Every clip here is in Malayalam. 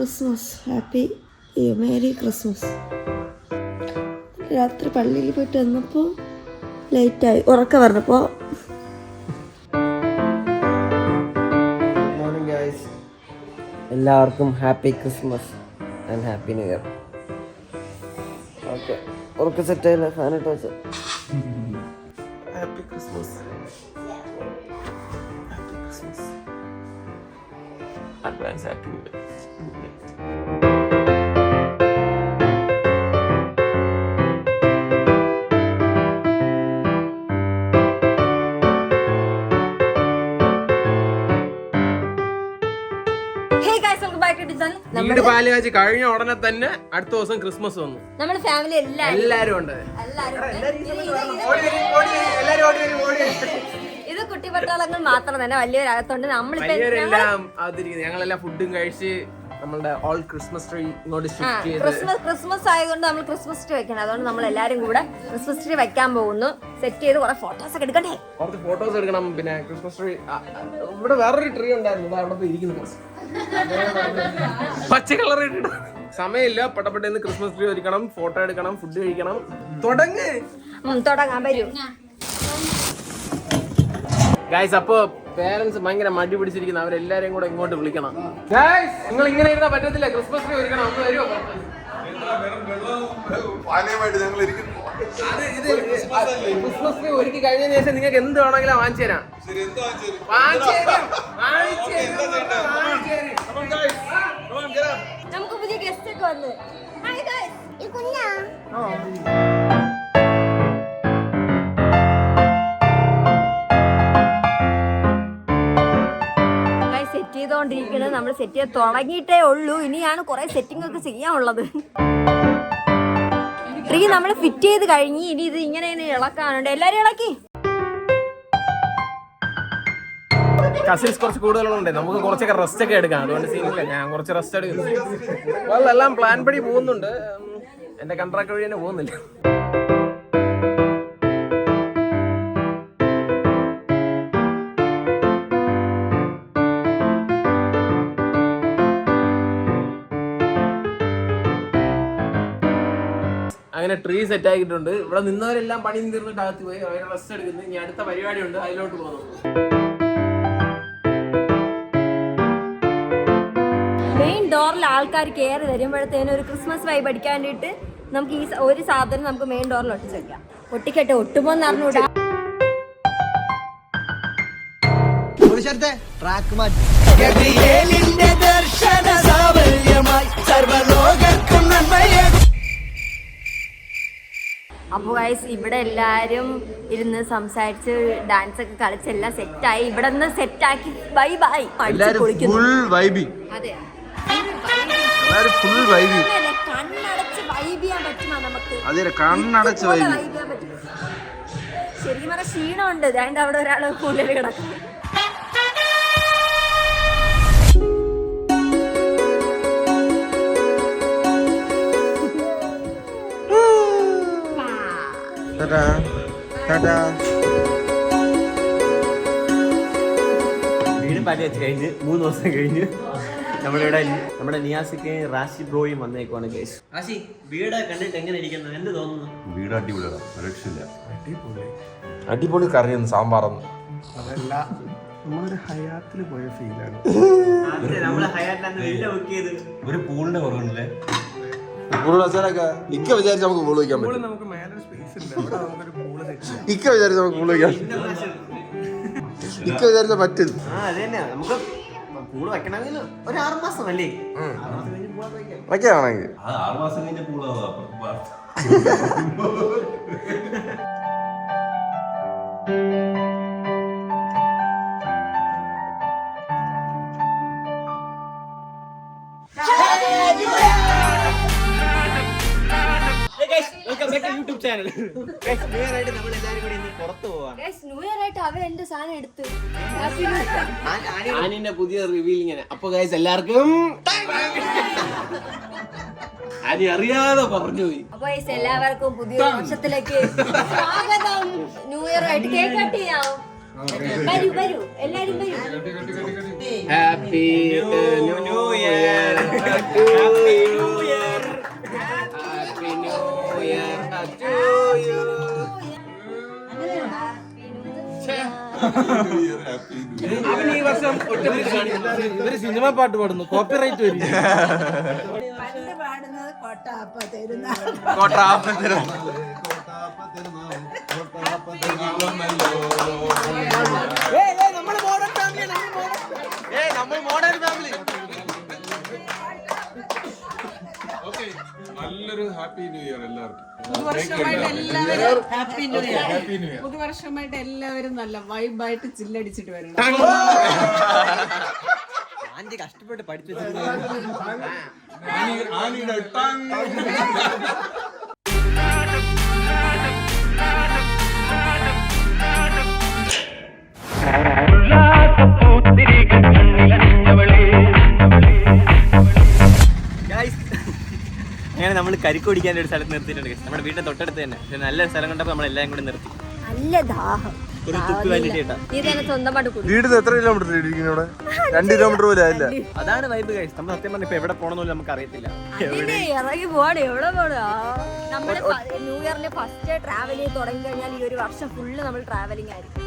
ക്രിസ്മസ്. Happy merry Christmas. രാത്രി പള്ളിയിൽ പോയിട്ട് വന്നപ്പോൾ ലേറ്റായി, ഉറക്കം പറഞ്ഞപ്പോൾ. ഗുഡ് മോർണിംഗ് ഗൈസ്, എല്ലാവർക്കും happy Christmas and happy new year. Okay, ഉറക്കം സെറ്റായില്ല, ഫാനിട്ട് വെച്ച. Happy Christmas, happy Christmas, advance happy new year. വീട് പാല് കാച്ചി കഴിഞ്ഞ ഉടനെ തന്നെ അടുത്ത ദിവസം ക്രിസ്മസ് വന്നു. നമ്മുടെ ഫാമിലി എല്ലാരും ഉണ്ട്. ഇത് കുട്ടിപ്പട്ടാളങ്ങൾ മാത്രം തന്നെ, വലിയൊരകത്തുണ്ട്. ഞങ്ങളെല്ലാം ഫുഡും കഴിച്ച് നമ്മളുടെ ഓൾ ക്രിസ്മസ് ട്രീ ഇങ്ങോട്ട് ഷിഫ്റ്റ് ചെയ്ത്. ക്രിസ്മസ് ആയതുകൊണ്ട് നമ്മൾ ക്രിസ്മസ് ട്രീ വെക്കണം. അതുകൊണ്ട് നമ്മൾ എല്ലാരും കൂടെ ക്രിസ്മസ് ട്രീ വെക്കാൻ പോകുന്നു. സെറ്റ് ചെയ്ത് കുറെ ഫോട്ടോസ് ഒക്കെ എടുക്കണ്ടേ? കുറച്ച് ഫോട്ടോസ് എടുക്കണം. പിന്നെ ക്രിസ്മസ് ട്രീ ഇവിടെ വേറൊരു ട്രീ ഉണ്ടായിരുന്നു, അവിടെ ഇരിക്കുന്നു, പച്ച കളർ ഇട്ടിട്ട്. സമയമില്ല, പട്ടപ്പെട്ടെന്ന് ക്രിസ്മസ് ട്രീ ഒരുക്കണം, ഫോട്ടോ എടുക്കണം, ഫുഡ് കഴിക്കണം. തുടങ്ങാൻ വരും ഗൈസ്. അപ്പൊ പേരൻസ് ഭയങ്കര മടി പിടിച്ചിരിക്കുന്നു, അവരെല്ലാരും കൂടെ ഇങ്ങോട്ട് വിളിക്കണം. ഗൈസ്, നിങ്ങൾ ഇങ്ങനെ ഇരുന്നാ പറ്റത്തില്ല, ക്രിസ്മസ് ട്രീ ഒരുക്കണം. ഒന്ന് വരുമോ? ക്രിസ്മസ് ട്രീ ഒരുക്കി കഴിഞ്ഞതിന് ശേഷം നിങ്ങൾക്ക് എന്ത് വേണമെങ്കിലും വാങ്ങിച്ചു തരാം. നമുക്ക് പുതിയ ഗസ്റ്റ് ഒക്കെ വന്ന്. സെറ്റ് ചെയ്തോണ്ടിരിക്കുന്നത്, നമ്മൾ സെറ്റ് ചെയ്ത് തുടങ്ങിയിട്ടേ ഉള്ളൂ. ഇനിയാണ് കുറെ സെറ്റിംഗ് ഒക്കെ ചെയ്യാനുള്ളത്. ട്രീ നമ്മൾ ഫിറ്റ് ചെയ്ത് കഴിഞ്ഞ് ഇനി ഇത് ഇങ്ങനെ ഇളക്കാനുണ്ട്. എല്ലാരും ഇളക്കി. കസിൻസ് കുറച്ച് കൂടുതലുണ്ട്, നമുക്ക് കുറച്ചൊക്കെ റെസ്റ്റ് ഒക്കെ എടുക്കാം. അതുകൊണ്ട് സീനില്ല, ഞാൻ കുറച്ച് റെസ്റ്റ് എടുക്കുന്നു. എല്ലാം പ്ലാൻ പടി പോകുന്നുണ്ട്. എന്റെ കൺട്രാക്ട് വഴി തന്നെ പോകുന്നില്ല. അങ്ങനെ ട്രീ സെറ്റ് ആക്കിയിട്ടുണ്ട്. ഇവിടെ നിന്നവരെല്ലാം പണി തീർന്നിട്ട് അകത്ത് പോയി അവരെ റെസ്റ്റ് എടുക്കുന്നു. ഇനി അടുത്ത പരിപാടി ഉണ്ട്, അതിലോട്ട് പോകുന്നു. മെയിൻ ഡോറിൽ ആൾക്കാർ കയറി വരുമ്പോഴത്തേനും ഒരു ക്രിസ്മസ് വൈബ് അടിക്കാൻ വേണ്ടിയിട്ട് നമുക്ക് ഈ ഒരു സാധനം നമുക്ക് മെയിൻ ഡോറിൽ ഒട്ടിച്ചേക്കാം. ഒട്ടിക്കട്ടെ, ഒട്ടുമ്പോന്ന് അറിഞ്ഞൂടാ. അപ്പോൾ ഗൈസ്, ഇവിടെ എല്ലാവരും ഇരുന്ന് സംസാരിച്ച് ഡാൻസ് ഒക്കെ കളിച്ചെല്ലാം സെറ്റായി. ഇവിടെ നിന്ന് സെറ്റാക്കി ബൈ ബൈ. അതെ, കണ്ണടച്ച് വൈബ് ചെയ്യാൻ പറ്റുമോ നമുക്ക്? ശരിക്കും പറഞ്ഞ ക്ഷീണമുണ്ട്. അതിന്റെ അവിടെ ഒരാള് കൂടുതൽ കിടക്കും. വീടും പാല് വെച്ച് കഴിഞ്ഞ് 3 ദിവസം കഴിഞ്ഞ് നമ്മളിവിടെ നമ്മുടെ നിയാസിക്ക് റാശി ബ്രോയും വന്നേക്കുവാണ് ഗൈസ്. റാശി, വീട് കണ്ടിട്ട് എങ്ങനെ ഇരിക്കുന്നത്, എന്ത് തോന്നുന്നു? വീട് അടിപൊളിയാണ്, രക്ഷയില്ല. അടിപൊളി കറിയൊന്നും സാമ്പാറൊന്നും അതല്ല, നമ്മളൊരു ഹയാത്തിൽ പോയ ഫീലാണ്. നമ്മള് ഹയാറ്റിലാണ് എല്ലാം ബുക്ക് ചെയ്ത്. ഒരു പൂളിന്റെ കുറവുണ്ടല്ലേ? പൂൾ വെച്ചാലൊക്കെ ഇക്ക വിചാരിച്ച് നമുക്ക് പൂൾ വയ്ക്കാൻ പറ്റും. നമുക്ക് മേലെ സ്പേസ് ഉണ്ട്, അവിടെ നമുക്കൊരു പൂള് സെറ്റ്. ഇക്ക വിചാരിച്ച് നമുക്ക് പൂൾ വയ്ക്കാൻ ഇക്ക വിചാരിച്ച പറ്റും. നമുക്ക് പൂള് വെക്കണമെങ്കിൽ ഒരു 6 മാസം അല്ലേ? വയ്ക്കാണെങ്കിൽ 6 മാസം കഴിഞ്ഞ പൂളാവാ. ആനിന്റെ പുതിയ റിവീൽ ഇങ്ങനെ. അപ്പൊ ഗൈസ് എല്ലാവർക്കും ആനി അറിയാതെ പറഞ്ഞു പോയി. അപ്പൊ എല്ലാവർക്കും പുതിയ വർഷത്തിലേക്ക് സ്വാഗതം. ന്യൂ ഇയർ ആയിട്ട് കേക്ക് കട്ട് ചെയ്യാം. വരൂ വരൂ, എല്ലാരും വരൂ. Happy new year. ഹാപ്പി അവന് ഈ വർഷം ഇവര് സിനിമ പാട്ട് പാടുന്നു, കോപ്പിറൈറ്റ് വരും. നല്ലൊരു ഹാപ്പി ന്യൂ ഇയർ എല്ലാവർക്കും. പുതുവർഷമായിട്ട് എല്ലാവരും നല്ല വൈബായിട്ട് ചില്ലടിച്ചിട്ട് വരണം. ആന്റി കഷ്ടപ്പെട്ട് പഠിച്ചു. അങ്ങനെ നമ്മൾ കരിക്ക് കുടിക്കാൻ ഒരു സ്ഥലത്ത് നിർത്തിയിട്ടുണ്ട്. നമ്മുടെ വീട്ടിൽ തൊട്ടടുത്ത് തന്നെ. പക്ഷെ നല്ലൊരു സ്ഥലം കണ്ടപ്പോൾ നമ്മളെല്ലാം കൂടി നിർത്തി. നല്ല ദാഹം. ഒരു തുപ്പി വലിച്ചിട്ടാ. നീ തന്നെ സ്വന്തമായിട്ട് കുടി. വീട്ടിൽ എത്ര കിലോമീറ്റർ ഇരിക്കുന്നു? ഇവിടെ 2 കിലോമീറ്റർ പോലും ആയില്ല. അതാണ് വൈബ് ഗൈസ്. നമ്മൾ സത്യം പറഞ്ഞാൽ ഇപ്പൊ എവിടെ പോകണമെന്ന് നമുക്ക് അറിയത്തില്ല. ഇറങ്ങി പോവാണ്. എവിടെ പോണോ? നമ്മള് ന്യൂ ഇയറിന്റെ ഫസ്റ്റ് ട്രാവൽ ചെയ്ത് തുടങ്ങി കഴിഞ്ഞാൽ ഈ ഒരു വർഷം ഫുള്ള് നമ്മൾ ട്രാവലിംഗ് ആയിരിക്കും.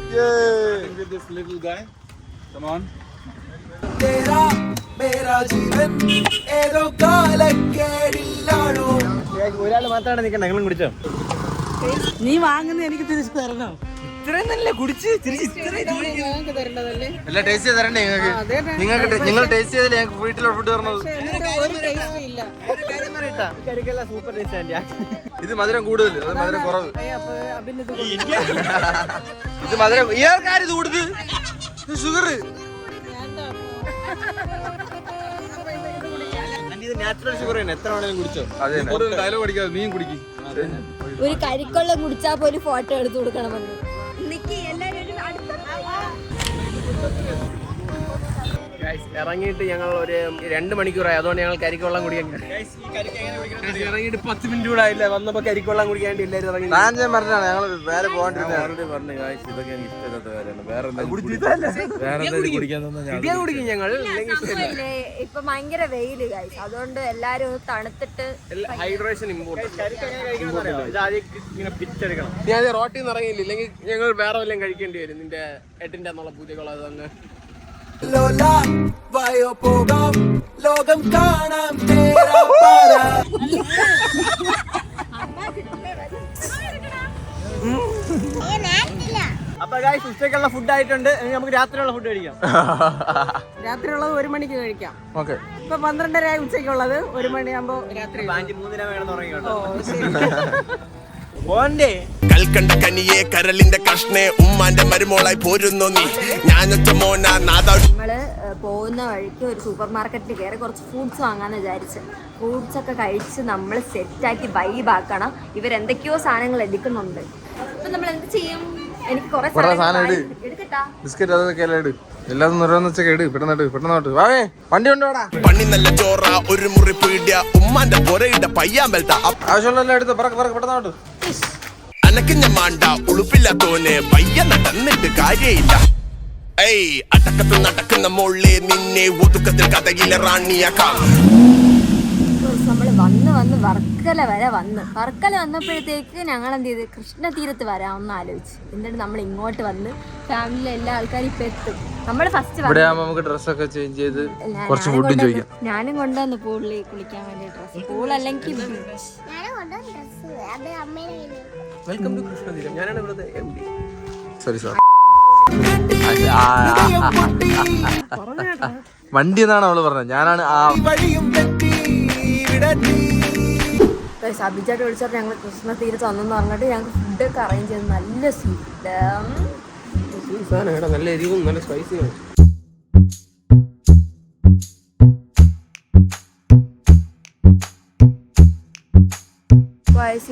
ഒരാൾ മാത്രമാണ് നിൽക്കണ്ട. നിങ്ങളും കുടിച്ചോ? നീ വാങ്ങുന്ന എനിക്ക് തിരിച്ചു തരണം. ഇത്രയും നല്ല കുടിച്ച് ഞങ്ങൾക്ക് തരേണ്ടതല്ലേ? എല്ലാം ടേസ്റ്റ് ചെയ്ത് തരണ്ടേ നിങ്ങൾക്ക്? നിങ്ങൾ ടേസ്റ്റ് ചെയ്തില്ല ഞങ്ങൾക്ക് വീട്ടിലുള്ള ഫുഡ് തരണത്. ഒരു ടേസ്റ്റ് ഇല്ല. കരിക്കെല്ലാം സൂപ്പർ ടേസ്റ്റ് ആൻറ്റി. ഇത് മധുരം കൂടുതൽ, അത് മധുരം കുറവ്. അഭിനന്ദ ഇത് മധുരം ഇയാൾക്കാരിത് കൊടുത്ത് ഷുഗർ. ഇത് നാച്ചുറൽ ഷുഗർ തന്നെ. എത്ര വേണമെങ്കിലും കുടിച്ചോ. അതെ, ഡയലോഗ് അടിക്കാതെ നീയും കുടിക്കും. ഒരു കരിക്കൊള്ള കുടിച്ചാൽ പോലും ഫോട്ടോ എടുത്തു കൊടുക്കണമെന്ന്. നിക്കി എല്ലാരും ഒരു അടുത്ത ഇറങ്ങിയിട്ട് ഞങ്ങൾ ഒരു 2 മണിക്കൂറായി. അതുകൊണ്ട് ഞങ്ങൾ കരിക്കൊള്ളം കുടിക്കാൻ ഇറങ്ങിയിട്ട് 10 മിനിറ്റ് കൂടെ ആയില്ല. വന്നപ്പോ കരിക്കൊള്ളം കുടിക്കാൻ വേണ്ടി എല്ലാവരും ഇറങ്ങി. ഞാൻ പറഞ്ഞാണ് ഞങ്ങൾ വേറെ പോകാണ്ടിരുന്നത്. കുടിക്കും ഞങ്ങൾ. ഇപ്പൊ ഭയങ്കര വെയില് ഗൈസ്. അതുകൊണ്ട് എല്ലാരും തണുത്തിട്ട് ഹൈഡ്രേഷൻ ഇമ്പോർട്ടൻറ്റ്. പിച്ചെടുക്കണം. നീ ആദ്യം റോട്ടിൽ നിന്ന് ഇറങ്ങിയില്ല, ഇല്ലെങ്കിൽ ഞങ്ങൾ വേറെ വല്ലതും കഴിക്കേണ്ടി വരും. നിന്റെ 8ന്റെ എന്നുള്ള പൂജകളത് അങ്ങ് ലോകം കാണാം. അപ്പൊ ഗൈസ് ഉച്ചയ്ക്കുള്ള ഫുഡ് ആയിട്ടുണ്ട്. നമുക്ക് രാത്രിയുള്ള ഫുഡ് കഴിക്കാം. രാത്രിയുള്ളത് 1 മണിക്ക് കഴിക്കാം. ഓക്കെ. ഇപ്പൊ 12:30 ഉച്ചയ്ക്കുള്ളത് 1 മണിയാകുമ്പോ രാത്രി. 3 വേണം തുടങ്ങിയോട്ടോ. കൽക്കണ്ട കനിയെ കരളിന്റെ കഷ്ണേ ഉമ്മാന്റെ മരുമോളായി പോരുന്നു നീ. ഞാനൊറ്റ മോനാ നാദാ. നമ്മള് പോകുന്ന വഴിക്ക് ഒരു സൂപ്പർ മാർക്കറ്റിൽ കയറി കുറച്ച് ഫ്രൂട്ട്സ് വാങ്ങാന്ന് വിചാരിച്ച്. ഫ്രൂട്ട്സ് ഒക്കെ കഴിച്ച് നമ്മൾ സെറ്റാക്കി വൈബാക്കണം. ഇവരെന്തൊക്കെയോ സാധനങ്ങൾ എടുക്കുന്നുണ്ട്. അപ്പൊ നമ്മൾ എന്ത് ചെയ്യും? എനിക്ക് കുറെ സാധനം എടുക്കട്ടാ. ബിസ്ക്കറ്റ് അതൊക്കെ ഇട്. എല്ലാതും നിറന്ന് വെച്ചൊക്കെ ഇട്. പെട്ടെന്നോട്ട് വാവേ. വണ്ടി കൊണ്ടുപോടാ. പണി നല്ല ചോറ ഒരു മുറി പീടിയ ഉമ്മാന്റെ പൊരയിട്ട പയ്യാമ്പലത്ത. ആവശ്യമുള്ള എടുത്ത് പെട്ടെന്നോട്ട്. അനക്കിഞ്ഞ മാണ്ട ഉളുപ്പില്ലാത്തോനെ പയ്യ നടന്നിട്ട് കാര്യയില്ല. ഏയ് അടക്കത്ത് നടക്കുന്ന മോളെ നിന്നെ ഒതുക്കത്തിൽ കഥയില റാണിയാക്കാം. നമ്മൾ വന്ന് വർക്കല വരെ വർക്കല വന്നപ്പോഴത്തേക്ക് ഞങ്ങൾ എന്ത് ചെയ്ത് കൃഷ്ണ തീരത്ത് വരാമെന്ന് ആലോചിച്ച്. എന്നിട്ട് നമ്മൾ ഇങ്ങോട്ട് വന്ന് ഫാമിലിയിലെ എല്ലാ ആൾക്കാരും ഇപ്പൊ എത്തും. നമ്മൾ ഫസ്റ്റ് നമുക്ക് ഡ്രസ്സൊക്കെ ചേഞ്ച് ചെയ്ത് കുറച്ച് ഫുഡും ചോദിക്കാം. ഞാനും കൊണ്ടുവന്ന് പൂളിൽ കുളിക്കാൻ വേണ്ടി ഡ്രസ്സ്. പൂൾ അല്ലെങ്കിൽ വെൽക്കം ടു കൃഷ്ണതീരം. ഞാനാണ് ഇവിടുത്തെ MD. Sorry sir. വണ്ടി എന്നാണ് അവള് പറഞ്ഞത്. ഞാനാണ് സബിച്ചായിട്ട് വിളിച്ചിട്ട് ഞങ്ങൾ കൃഷ്ണ തീരത്ത് വന്നെന്ന് പറഞ്ഞിട്ട് ഞങ്ങൾക്ക് ഫുഡൊക്കെ അറേഞ്ച് ചെയ്ത് നല്ല സാധനം നല്ല എരിവും നല്ല സ്പൈസിയാണ്.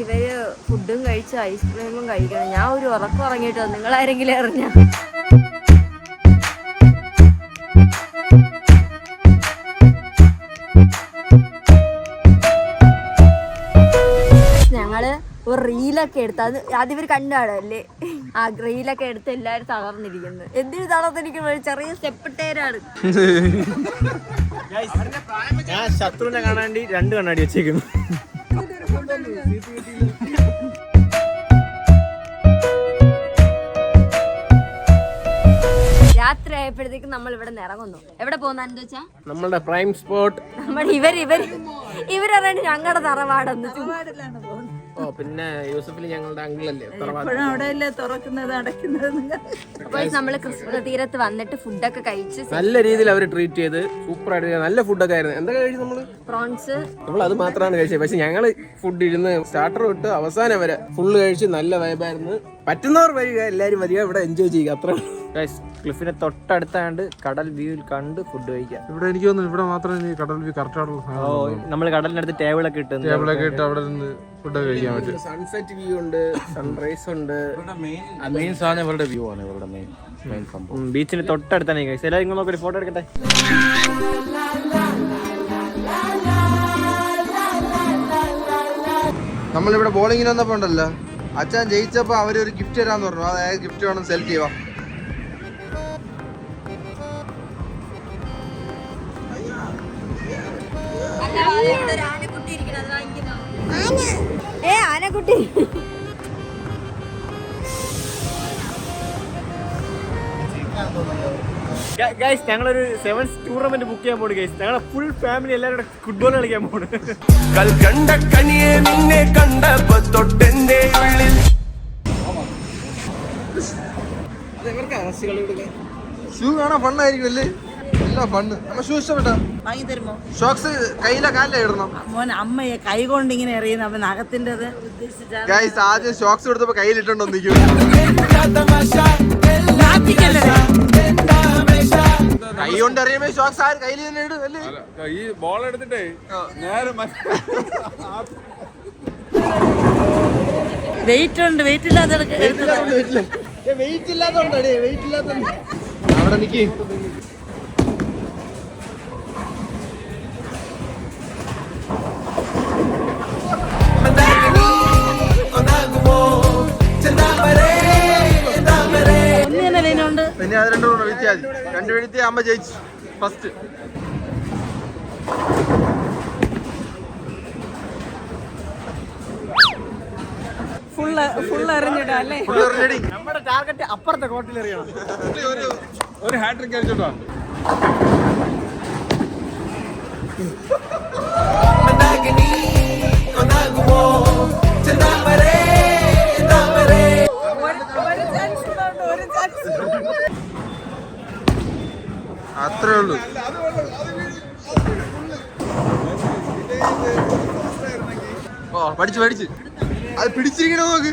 ഇവര് ഫുഡും കഴിച്ച് ഐസ്ക്രീമും കഴിക്കണം. ഞാൻ ഒരു ഉറക്കം ഉറങ്ങിയിട്ടോ. നിങ്ങളാരെങ്കിലും അറിഞ്ഞ ഞങ്ങള് ഒരു റീലൊക്കെ എടുത്ത് അത് ഇവർ കണ്ടാടല്ലേ. ആ റീലൊക്കെ എടുത്ത് എല്ലാരും തളർന്നിരിക്കുന്നത്. എന്തിനു തളർന്നിരിക്കുന്നത്? ചെറിയ സ്റ്റെപ്പിട്ടേരാണ്. ഞാൻ ശത്രുവിനെ കാണാണ്ടി 2 കണ്ണാടി വെച്ചേക്കുന്നു. രാത്രി ആയപ്പോഴത്തേക്ക് നമ്മൾ ഇവിടെ നിന്ന് ഇറങ്ങുന്നു. എവിടെ പോകുന്ന വെച്ചാ നമ്മളുടെ പ്രൈം സ്പോട്ട്. നമ്മൾ ഇവരറിയാണ്ട് ഞങ്ങളുടെ തറവാടെന്ന്. ഓ പിന്നെ യൂസഫിൽ ഞങ്ങളുടെ അങ്കിളല്ലേ നമ്മള് കൃഷ്ണ തീരത്ത് വന്നിട്ട് ഫുഡൊക്കെ കഴിച്ച് നല്ല രീതിയിൽ അവർ ട്രീറ്റ് ചെയ്ത് സൂപ്പർ ആയിട്ട് നല്ല ഫുഡൊക്കെ ആയിരുന്നു. എന്തൊക്കെ കഴിച്ചു നമ്മള്? പ്രോൺസ്. നമ്മൾ അത് മാത്രമാണ് കഴിച്ചത്. പക്ഷെ ഞങ്ങള് ഫുഡ് ഇരുന്ന് സ്റ്റാർട്ടർ തൊട്ട് അവസാനം വരെ ഫുള്ള് കഴിച്ച് നല്ല വൈബായിരുന്നു. പറ്റുന്നവർ വരിക, എല്ലാരും വരിക, ഇവിടെ എൻജോയ് ചെയ്യുക, അത്ര. ക്ലിഫിനെ തൊട്ടടുത്താണ്ട് കടൽ വ്യൂവിൽ കണ്ട് ഫുഡ് കഴിക്കാം. ഇവിടെ എനിക്ക് തോന്നുന്നു ഇവിടെ മാത്രമേ കടൽ വ്യൂ കറക്റ്റ് ആയിട്ടുള്ള നമ്മൾ കടലിനടുത്ത് ടേബിളൊക്കെ ഇട്ട് ഇട്ട് അവിടെ നിന്ന് ഫുഡ് കഴിക്കാൻ പറ്റും. സൺസെറ്റ് വ്യൂ ഉണ്ട്, സൺറൈസ് ഉണ്ട്. മെയിൻ സാധനം ഇവരുടെ വ്യൂ ആണ്. ഇവരുടെ മെയിൻ സംഭവം ബീച്ചിന് തൊട്ടടുത്താണ്. എല്ലാവരും ഇങ്ങനെ നോക്കി ഫോട്ടോ എടുക്കട്ടെ. നമ്മളിവിടെ ബോളിങ്ങിന് വന്നപ്പോ ഉണ്ടല്ലോ, അച്ഛൻ ജയിച്ചപ്പോ അവരൊരു ഗിഫ്റ്റ് തരാന്ന് പറഞ്ഞു. അതായത് ഗിഫ്റ്റ് വേണം സെലക്ട് ചെയ്യുക. ആനക്കുട്ടി. ഞങ്ങളൊരു 7 ടൂർണമെന്റ് ബുക്ക് ചെയ്യാൻ പോണു ഗൈസ്. ഞങ്ങളെ ഫുൾ ഫാമിലി എല്ലാവരും കൂടെ ഫുട്ബോൾ കളിക്കാൻ പോണു. കൽക്കണ്ട കനിയെ നിന്നെ കണ്ടപ്പോ തൊട്ടെന്റെ ഉള്ളിൽ ഷൂ കാണാൻ ഫണ്ണായിരിക്കും അല്ലേ? എല്ലാം ഫണ്ണ്. നമ്മ ഷൂ ഇഷ്ടപ്പെട്ടോ? വാങ്ങി തരുമോ? ഷോക്സ് കയ്യിലെ കാലിലെ ഇടണം. മോൻ അമ്മയെ കൈ കൊണ്ട് ഇങ്ങനെ എറിയുന്ന അവൻ അകത്തിൻ്റെത് ഉദ്ദേശിച്ചാണ്. ഗൈസ് ആദ്യം ഷോക്സ് എടുത്തപ്പോ കയ്യിലിട്ടുണ്ടോ നിൽക്കും. കൈ കൊണ്ട് എറിയുമ്പോ ഷോക്സ് ആര് കയ്യിൽ തന്നെ ഇടും അല്ലേ? ഈ ബോൾ എടുത്തിട്ടേ നേരെ വെയിറ്റ് ഉണ്ട്, വെയിറ്റ് ഇല്ലാതെ വെയിറ്റ് ഇല്ലാത്തോണ്ടേ, വെയിറ്റ് ഇല്ലാത്തോണ്ട് അവിടെ നിക്ക്. പിന്നെ അത് രണ്ടു വീഴ്ത്തിയാൽ മതി. 2 വീഴ്ത്തി അമ്മ ജയിച്ചു ഫസ്റ്റ്. ഫുൾ എറിഞ്ഞിടാ അല്ലേ? നമ്മുടെ ടാർഗറ്റ് അപ്പുറത്തെ കോട്ടിൽ എറിയണം. ഒരു ഹാട്രിക് അടിച്ചോട്ടോ. അത്രേ ഉള്ളൂ. ഓ പഠിച്ചു പഠിച്ച് അത് പിടിച്ചിരിക്കണോ നോക്ക്.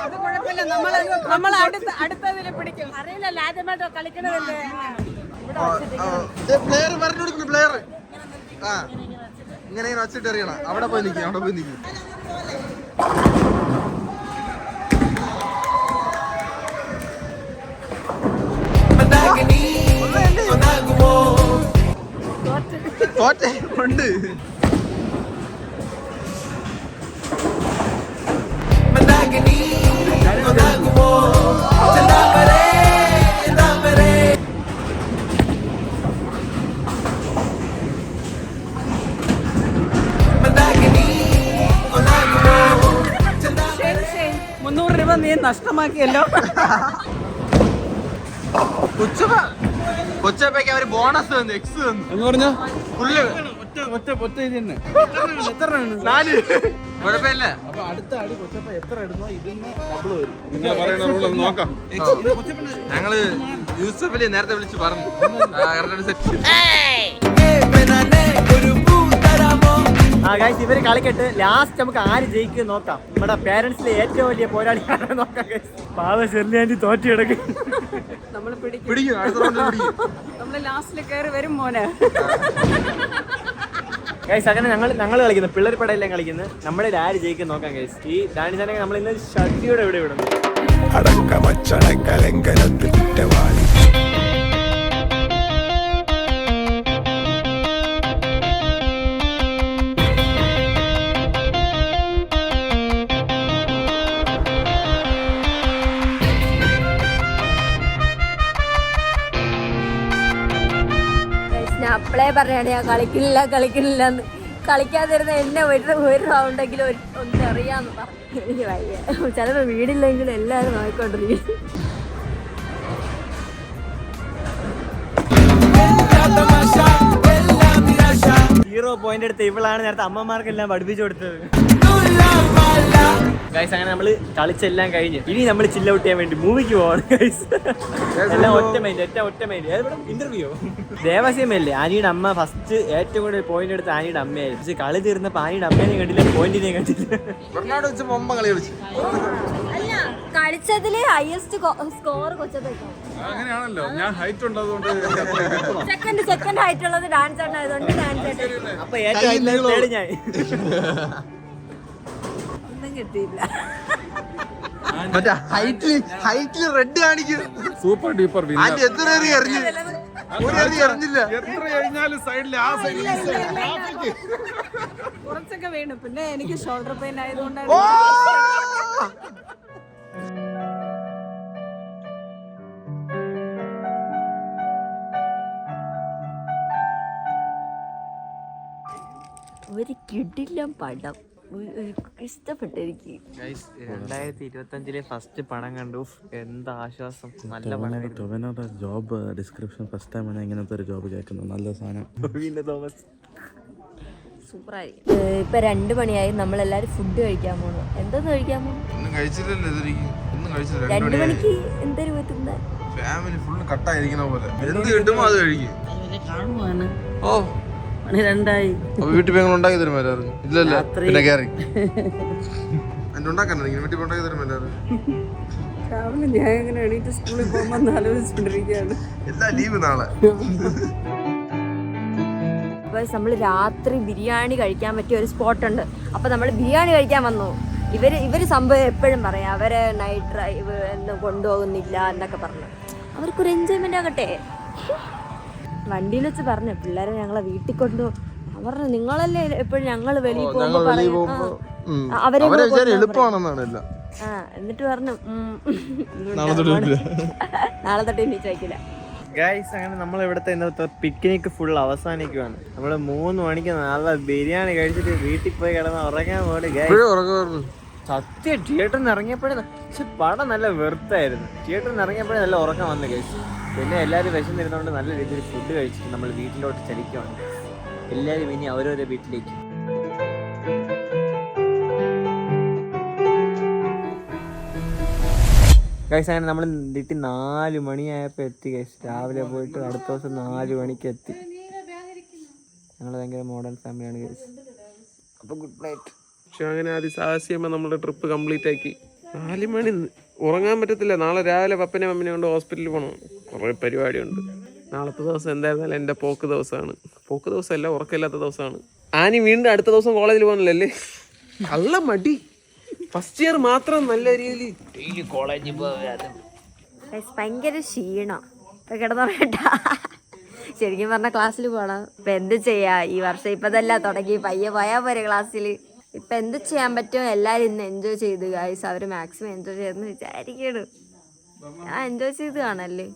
അത് കുഴപ്പമില്ല, നമ്മൾ അടുത്തതിൽ പിടിക്കും. അറിയില്ലല്ലോ ആദ്യമായിട്ടോ കളിക്കണതല്ലേ. പ്ലെയർ പറഞ്ഞു കൊടുക്കുന്നു. പ്ലെയർ ആ ഇങ്ങനെ വച്ചിട്ട് എറിയണം. അവിടെ പോയി നിൽക്കും, അവിടെ പോയി നിൽക്കും. തോറ്റേ ഉണ്ട്. രൂപ നീ നഷ്ടമാക്കിയല്ലോ. കൊച്ചപ്പയ്ക്ക് അവര് ബോണസ് തന്നു, എക്സ് തന്നു എന്ന് പറഞ്ഞാ ഫുള്ള് ഒറ്റ ഇത് തന്നെ. 4. കുഴപ്പമില്ല. അപ്പൊ അടുത്ത അടി കൊച്ചപ്പ എത്ര ഇടുന്നോ ഇതിന് ഡബിൾ വരും. നിങ്ങൾ പറയുന്ന റൂൾ ഒന്ന് നോക്കാം. ഞങ്ങള് യൂസഫലി നേരത്തെ വിളിച്ച് പറഞ്ഞു. ഗൈസ് ഇവര് കളിക്കട്ട് ലാസ്റ്റ് നമുക്ക് ആര് ജയിക്കും നോക്കാം. നമ്മുടെ പേരൻസിലെ ഏറ്റവും വലിയ പോരാളി നോക്കാം. പാവ ചെറിയാൻറ്റി തോറ്റ കിടക്കും. നമ്മള് പിടിക്കും, അടുത്ത റൗണ്ടിൽ പിടിക്കും. നമ്മള് ലാസ്റ്റിൽ കയറി വരും മോനെ. ഗൈസ് അങ്ങനെ ഞങ്ങൾ കളിക്കുന്നത് പിള്ളേർ പടയെല്ലാം കളിക്കുന്നത്. നമ്മുടെ ആര് ജയിക്കും നോക്കാം ഗൈസ്. ഈ ഡാനിസാനെ നമ്മൾ ഇന്ന് ഷട്ടിയുടെ ഇവിടെ വിടുന്നു. അടക്കമച്ചടക്കലങ്കനത്തിൽ കുറ്റവാളി. ഞാൻ അപ്പളേ പറയാണ് ഞാൻ കളിക്കുന്നില്ല എന്ന്. കളിക്കാതിരുന്ന എന്നെ ഒരു റൗണ്ടെങ്കിലും ഒന്ന് അറിയാന്ന് പറഞ്ഞു. എനിക്ക് വയ്യ. ചിലപ്പോൾ വീടില്ലെങ്കിലും എല്ലാവരും നോക്കിക്കൊണ്ടിരിക്കും. 0 പോയിന്റ് എടുത്ത് ഇവളാണ് നേരത്തെ അമ്മമാർക്കെല്ലാം പഠിപ്പിച്ചു കൊടുത്തത്. ഗൈസ് അങ്ങനെ നമ്മള് കളിച്ചെല്ലാം കഴിഞ്ഞ് ഇനി നമ്മൾ ചില്ല ഔട്ട് ചെയ്യാൻ വേണ്ടി മൂവിക്ക് പോവാണ് ഗൈസ്. എല്ലാം ഒറ്റ മൈൻഡ് ഇന്റർവ്യൂ. ദേവസ്യമല്ലേ ആനിയുടെ അമ്മ ഫസ്റ്റ് ഏറ്റവും കൂടുതൽ പോയിന്റ് എടുത്ത് ആനിയുടെ അമ്മയായിരുന്നു. പക്ഷെ കളി തീർന്നപ്പോ ആനിയുടെ അമ്മേനെയും കണ്ടില്ല, പോയിന്റിനെയും കണ്ടില്ല. അല്ല കളിച്ചതില് ഹയസ്റ്റ് സ്കോർ കൊച്ചത്തേക്കാണ്. അങ്ങനെയാണല്ലോ, ഞാൻ ഹൈറ്റ് ഉണ്ട് അതുകൊണ്ട് സെക്കൻഡ് ഹൈറ്റ് ഉള്ളത് ഡാൻസ് ആയതുകൊണ്ട് ഡാൻസ് അപ്പൊ ഏറ്റവും ഞാൻ ഒന്നും കിട്ടിയില്ല. മറ്റേ ഹൈറ്റില് റെഡ് കാണിക്കും. സൂപ്പർ ഡീപ്പർ ആന്റി എത്ര എറിഞ്ഞു എറിഞ്ഞില്ല. എത്ര കഴിഞ്ഞാലും സൈഡിൽ ആ സൈഡിൽ കുറച്ചൊക്കെ വീണു. പിന്നെ എനിക്ക് ഷോൾഡർ പെയിൻ ആയതുകൊണ്ടാണ്. ഒരു കിടില പടം ഇഷ്ടപ്പെട്ടെനിക്ക്. 2025 ഫസ്റ്റ് പടം കണ്ടു. എന്താ ആശ്വാസം. നല്ല പടം. ജോബ് ഡിസ്ക്രിപ്ഷൻ ഫസ്റ്റ് ടൈമാണ് ഇങ്ങനത്തെ ഒരു ജോബ് കേൾക്കുന്നത്. നല്ല സാധനം. സൂപ്പറായി. ഇപ്പൊ 2 മണിയായി. നമ്മളെല്ലാരും ഫുഡ് കഴിക്കാൻ പോണു. എന്തോന്ന് കഴിക്കാൻ പോണു? 2 മണിക്ക് എന്തൊരു പറ്റുന്ന ഫാമിലി ഫുള്ള് കട്ടായിരിക്കണ പോലെ എന്ത് കിട്ടുമോ അത് കഴിക്കും. ഓ രണ്ടായി വീട്ടിൽ ഞങ്ങൾ ഉണ്ടാക്കി തരുമായിരുന്നു. ഇല്ലല്ല പിന്നെ കയറി എന്റെ ഉണ്ടാക്കാൻ വീട്ടിൽ ഉണ്ടാക്കി തരുമായിരുന്നു. രാവിലെ ഞാൻ എങ്ങനെ എണീറ്റ് സ്കൂളിൽ പോകുമ്പോൾ ആലോചിച്ചോണ്ടിരിക്കുകയാണ്. എല്ലാ ലീവ് നാളെ. നമ്മൾ രാത്രി ബിരിയാണി കഴിക്കാൻ പറ്റിയ ഒരു സ്പോട്ടുണ്ട്. അപ്പൊ നമ്മൾ ബിരിയാണി കഴിക്കാൻ വന്നു. ഇവര് സംഭവം എപ്പോഴും പറയാം അവരെ നൈറ്റ് ഡ്രൈവ് എന്ന് കൊണ്ടുപോകുന്നില്ല എന്നൊക്കെ പറഞ്ഞു. അവർക്കൊരു എൻജോയ്മെന്റ് ആകട്ടെ. വണ്ടിയിൽ വെച്ച് പറഞ്ഞു പിള്ളേരെ ഞങ്ങളെ വീട്ടിൽ കൊണ്ടുപോകും. പറഞ്ഞു നിങ്ങളല്ലേ എപ്പോഴും ഞങ്ങൾ വെളിയിൽ പോകുമ്പോ എളുപ്പമാണെന്നാണ്. എന്നിട്ട് പറഞ്ഞു നാളെ തൊട്ട് ഇനി ചോദിക്കില്ല. ഗൈസ് അങ്ങനെ നമ്മൾ ഇവിടുത്തെ ഇന്നത്തെ പിക്നിക് ഫുൾ അവസാനിക്കുവാണ്. നമ്മള് 3 മണിക്ക് നല്ല ബിരിയാണി കഴിച്ചിട്ട് വീട്ടിൽ പോയി കിടന്ന് ഉറങ്ങാൻ പോയി. സത്യം തിയേറ്ററിൽ നിന്ന് ഇറങ്ങിയപ്പോഴേ പക്ഷെ പടം നല്ല വെറുത്തായിരുന്നു. തിയേറ്ററിൽ നിന്ന് ഇറങ്ങിയപ്പോഴേ നല്ല ഉറക്കം വന്നു കഴിച്ചു. പിന്നെ എല്ലാവരും വിശന്നിരുന്നതുകൊണ്ട് നല്ല രീതിയിൽ ഫുഡ് കഴിച്ചിട്ട് നമ്മൾ വീട്ടിലോട്ട് ചലിക്കുവാണ്. എല്ലാവരും ഇനി ഓരോരോ വീട്ടിലേക്ക്. ഗൈസ് അങ്ങനെ നമ്മൾ വീട്ടിൽ 4 മണിയായപ്പോൾ എത്തി ഗൈസ്. രാവിലെ പോയിട്ട് അടുത്ത ദിവസം 4 മണിക്ക് എത്തി. ഞങ്ങൾ ഭയങ്കര മോഡേൺ ഫാമിലിയാണ് ഗൈസ്. അപ്പോൾ ഗുഡ് നൈറ്റ്. പക്ഷെ അങ്ങനെ അതിസാഹസ്യമായി നമ്മുടെ ട്രിപ്പ് കംപ്ലീറ്റ് ആക്കി. 4 മണി ഉറങ്ങാൻ പറ്റത്തില്ല. നാളെ രാവിലെ പപ്പനെ മമ്മിനെ കൊണ്ട് ഹോസ്പിറ്റലിൽ പോകണം. കുറേ പരിപാടിയുണ്ട്. നാളത്തെ ദിവസം എന്തായിരുന്നാലും എൻ്റെ പോക്ക് ദിവസമാണ്. പോക്ക് ദിവസമല്ല, ഉറക്കമില്ലാത്ത ദിവസമാണ്. ആനി വീണ്ടും അടുത്ത ദിവസം കോളേജിൽ പോകുന്നില്ലല്ലേ? നല്ല മടി. ഫസ്റ്റ് ഇയർ മാത്രം നല്ല രീതിയിൽ ഡെയിലി കോളേജിൽ പോകാതെ ഭയങ്കര ക്ഷീണം. ഇപ്പൊ കിടന്നുറങ്ങട്ടാ. ശരിക്കും പറഞ്ഞ ക്ലാസ്സിൽ പോകണം. ഇപ്പൊ എന്ത് ചെയ്യാ, ഈ വർഷം ഇപ്പതല്ല തുടങ്ങി. പയ്യെ പോയാൽ പോരെ ക്ലാസ്സിൽ. ഇപ്പൊ എന്ത് ചെയ്യാൻ പറ്റുമോ എല്ലാരും ഇന്ന് എൻജോയ് ചെയ്ത് ഗൈസ്. അവര് മാക്സിമം എൻജോയ് ചെയ്തെന്ന് വിചാരിക്കണം. ഞാൻ എൻജോയ് ചെയ്ത് കാണല്ലേ.